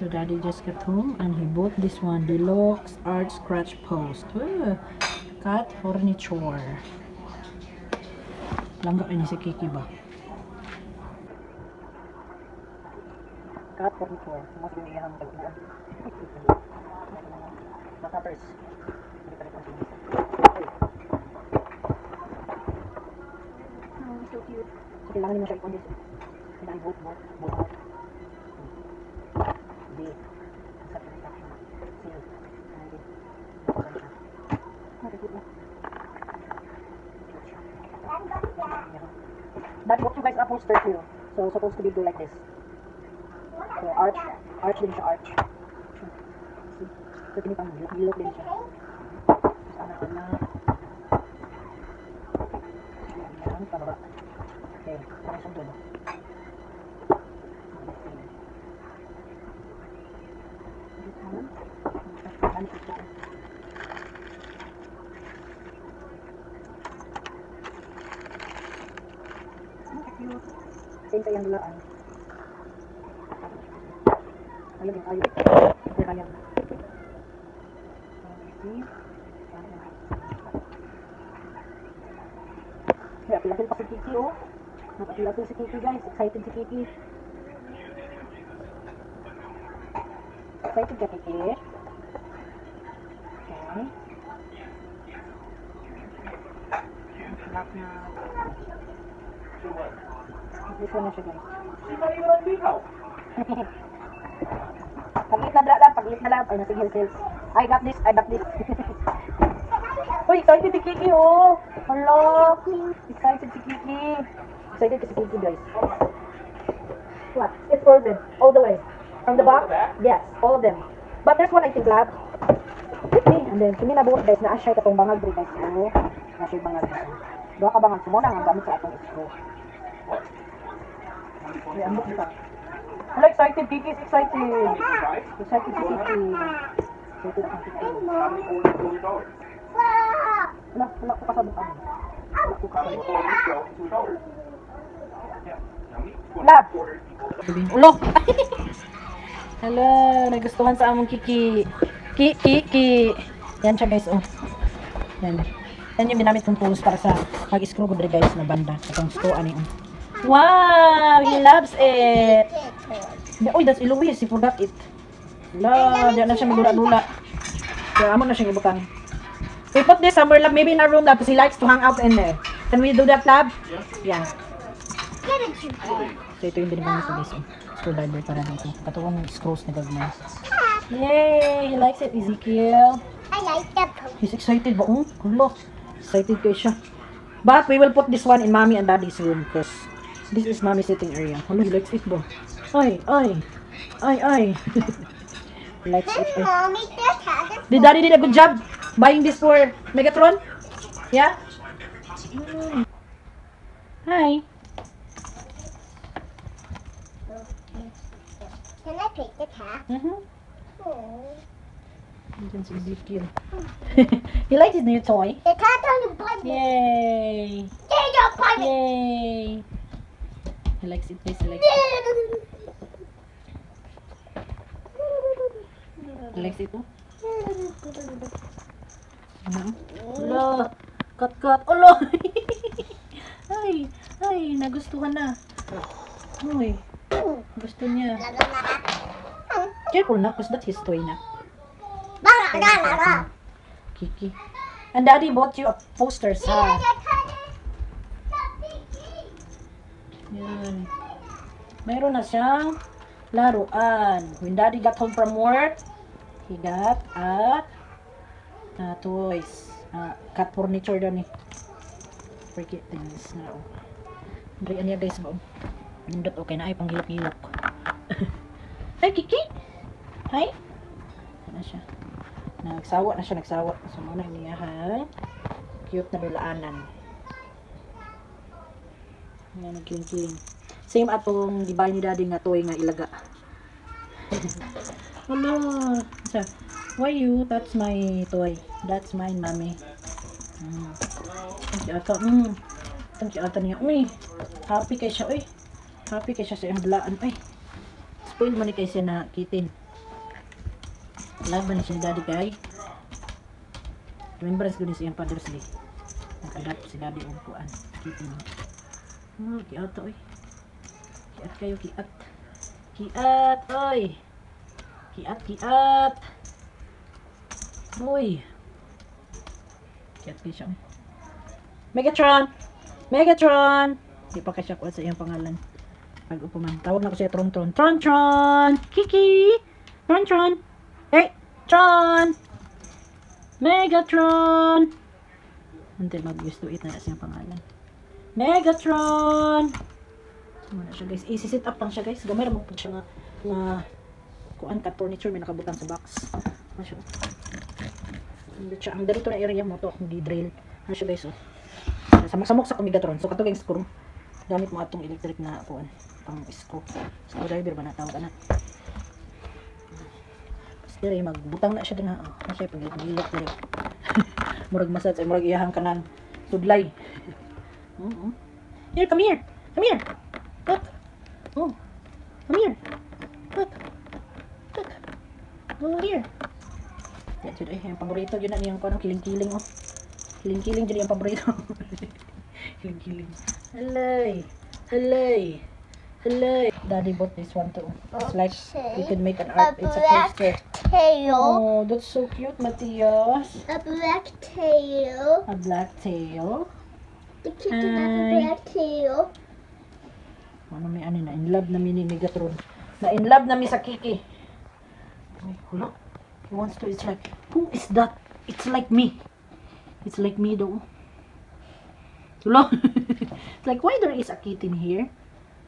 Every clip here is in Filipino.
So daddy just got home and he bought this one, Deluxe Art Scratch Post. Cat furniture. Langga ini si Kiki ba? Cat furniture. Mas yung iyang tagpuan. Makappers. Oh, so cute. So kailangan mo siya i-on this. Kailangan both. Hindi. Sa transaction. Sale. That book you guys are poster too. So supposed to be do like this. So arch din siya, arch. See? So tinipang hilok din siya. Anak-anak. Yan, pababa. Okay, parang siyang doon. Same kayang dulaan. Alam yung ayun. Okay, kaya. Kaya pilapil pa si Kiki, oh. Napapilapil si Kiki, guys. Excited si Kiki. Excited ka, Kiki? Okay. Lock na. This one na siya, guys. Pag-lit na lang. Ay, nasig hills. I got this. Uy, excited si Kiki, oh. Hello. Excited si Kiki. Excited si Kiki, guys. What? It's for them. All the way. From the back? Yes, all of them. But there's one I think lab. With me. And then, kini nabuot, guys. Naasya katong bangag, guys. Oh. Naasya bangag, guys. Doha ka bangag. Sumuna ang gamit sa atong screw. Yeah, I'm looking back. Hello, excited. Kiki is excited. Excited si Kiki. Excited ako Kiki. Wala ko kasabot ano. Lab! Ulo! Hello, nagustuhan sa among Kiki. Kiki. Yan siya, guys, oh. Yan. Yan yung binamit kong tools para sa mag-screw ko guys na banda. Itong screw ani, oh. Wow! He loves it! Uy, that's Eloise. He forgot it. Love! Diyan na siya magdula-dula. Kaya amo na siyang ibutang. We put this somewhere, lab, maybe in our room, lab, because he likes to hang out in there. Can we do that, lab? Yeah. So, ito yung binibang nito, guys. Screwdriver para dito. Katuwang screws na gagawin. Yay! He likes it, Ezekiel. I like that. He's excited ba? Oh, hello. Excited kayo siya. But we will put this one in mommy and daddy's room because this is mommy's sitting area. Hello, he likes it ba? Ay. He likes it. Ay. Mommy, that Did daddy did a good job buying this for Megatron? Yeah? Hi. Can I pick the cat? Oh. This is Ezekiel. He likes his new toy. The cat doesn't bite me. Yay! They don't bite me. Yay! He likes it. He likes it. He likes it. Oh. Hello. Cut. Ulo. Ay, nagustuhan na. Uy. Gusto niya. Careful na, because that's his toy na. Kiki. And daddy bought you a posters, ha? Yan. Mayroon na siyang laruan. When daddy got home from work, he got a toys. Cat furniture daw ni. Forget things na. Berian niya guys ba? Nindot okay na ay panghilok-hilok. Hi Kiki. Hi. Ano siya? Nagsawa na siya, nagsawa. So muna niya ha. Cute na dulaanan. Yan, nagkiling-kiling. Same atong gibay ni daddy nga toy nga ilaga. Hello. So, why you? That's my toy. That's mine, mommy. Thank you, ata. Thank you, ata niya. Uy, happy kay siya. Uy, happy kay siya sa iyang dulaan. Uy, spoil mo ni kay siya na kitin. Laban ni si Daddy kay. Remembrance ko ni siyang Father's Day. Nakadat si Daddy og kuan. Kitty. Kiat to oy. Kiat kayo kiat. Kiat oy. Kiat. Uy. Kiat kayo siya. Megatron. Di pa kasi kuan sa iyang pangalan. Pag upuman. Tawag na ko siya Tron. Kiki. Tron. Hey, Tron. Megatron. Until mag-used to it na siyang pangalan. Megatron. Muna siya guys. Easy set up lang siya guys. Gamay ra mo pud siya nga kuan cut furniture may nakabutang sa box. Ano siya? Hindi siya. Ang dito na area mo to. Hindi drill. Ano siya guys oh. Samok sa Megatron. So katong screw. Gamit mo atong electric na kuan. Pang screwdriver ba na tawag na. Dire magbutang na siya din ha. Ano siya pag-ilok dire. Murag massage ay murag iyahang kanang sudlay. Here, come here. Look. Oh. Come here. Look. Oh, here. Yan jud ay ang paborito yun na niyang kuno kiling-kiling oh. Kiling-kiling jud yung paborito. Kiling-kiling. Hello. Daddy bought this one too. It's like you can make an art. It's a poster. Tail. Oh, that's so cute, Matthias. A black tail. A black tail. The kitten has a black tail. Ano may ano na in love na mini Megatron. Na in love na mi sa Kiki. Ay, hala. He wants to. It's like, who is that? It's like me. It's like me though. Hala. It's like, why there is a kitten here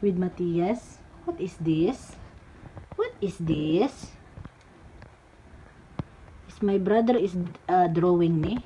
with Matthias? What is this? My brother is drawing me.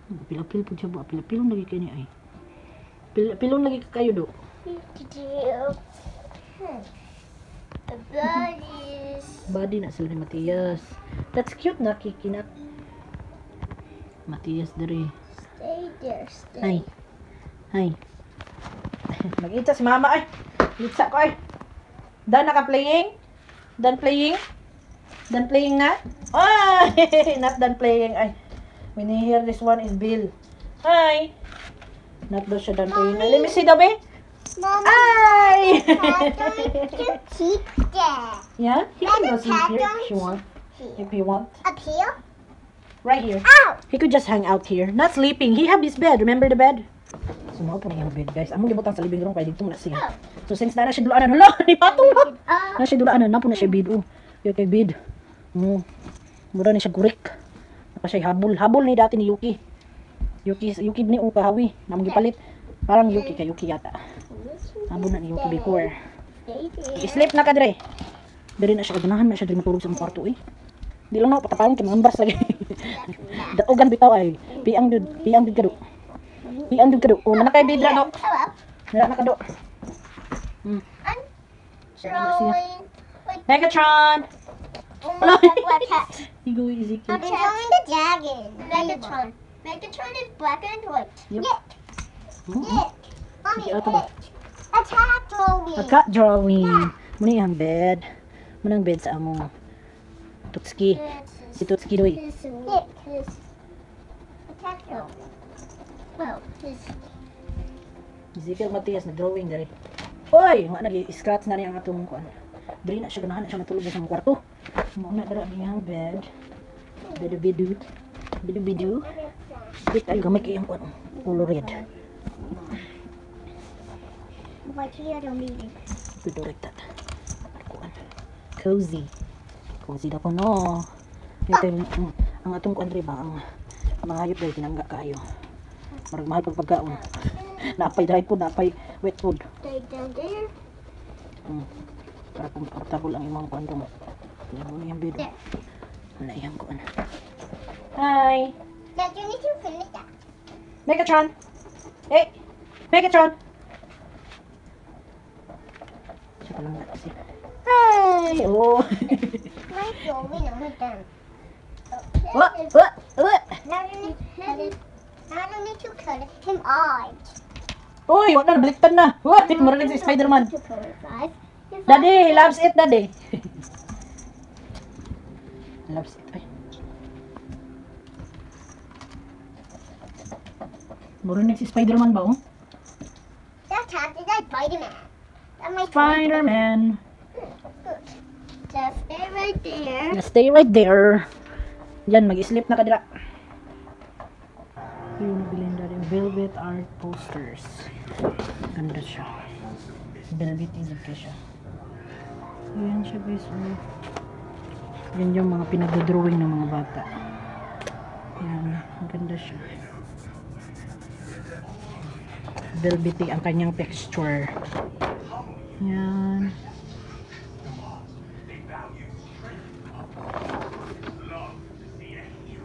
Apil-apil po siya po. Apil-apilong lagi kayo niya ay. Apil-apilong lagi kayo do. Body na sila ni Matthias. That's cute na kikinat. Matthias dari. Stay there. Hi. Mag-itsa si mama ay. Itsa ko ay. Done playing na? Oh, not done playing. Ay, when you hear this one is Bill. Hi. Not daw siya done playing. Let me see daw, be. Mama, Ay. you keep there. Yeah, he can go sleep here Mama, if you want. If you want. Up here? Right here. Ow! He could just hang out here. Not sleeping. He have his bed. Remember the bed? Sumaw po na yung bed, guys. Among gibutang sa living room kaya dito na siya. So since na siya dulaanan, hala, ni patong ha. Na siya dulaanan, na po na siya bed. Oh, yung kay bed. Mura na siya gurik. Napa siya habol ni dati ni Yuki. Yuki ni kahawi. Namang gipalit. Parang Yuki kay Yuki yata. Habol na ni Yuki before. I-sleep na ka dire. Dire na siya kaganahan na siya dire matulog sa kwarto eh. Di lang na patapalan kay mambars lagi. Daogan bitaw ay. Piang dud ka do. Oh, na kay bidra do. Nara na ka do. Megatron. He go easy. I'm showing the dragon. Megatron is black and white. Yep. Mommy, Sige, ato ba? attack drawing. A cat drawing. Muna yung bed. Muna ang bed sa among Tutski. Si Tutski doy. Attack drawing. Well, Ezekiel Matias na drawing dari. Oy, nga nag-scratch na niya ang atong kuan. Diri na siya ganahan na siya matulog sa mga kwarto. Muna dara ang bed. Bidu. Bit ay gamay kay ang kuan. Color red. Why can't I read it? Bidu red tat. Kuan. Cozy daw ko no. Ito ang atong kuan ri ba ang mga hayop dahil tinangga kayo. Marag mahal pagpagkaon. Napay dry food, napay wet food. Stay down there. Para comfortable ang imong kuan mo. Yan mo yung bed. Wala yung kuan. Hi! Dad, you need to finish that. Megatron! Hey! Megatron! Siya pa lang na kasi. Hi! Oh! My drawing on the down. What? Now you need to cut him eyes. Uy! Wala na, baliktad na! What? Marunong si Spider-Man. Daddy, he loves it, Daddy. Loves it. Ay. Murinig si Spider-Man ba, oh? That's happy. That's Spider-Man. That might Spider-Man. Just stay right there. Stay right there. Yan, mag-sleep na ka dira. Ito yung nabili na rin. Velvet art posters. Ganda siya. Velvet isip ka siya. Ayan siya guys. Oh. Yan yung mga pinag-drawing ng mga bata. Ayan. Ang ganda siya. Velvety ang kanyang texture. Ayan.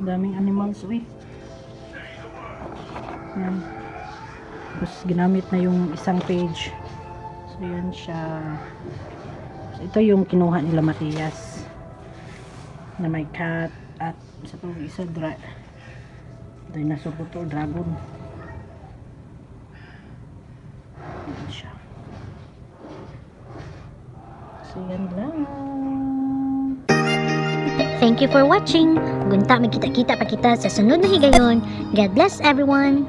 Daming animals, uy. Yan. Tapos ginamit na yung isang page. So yan siya. So, ito yung kinuha nila Matias. Na may cat at sa itong isa dinosaur to, dragon. Yan siya. So yan lang. Thank you for watching. Gunta magkita-kita pa kita sa sunod na higayon. God bless everyone.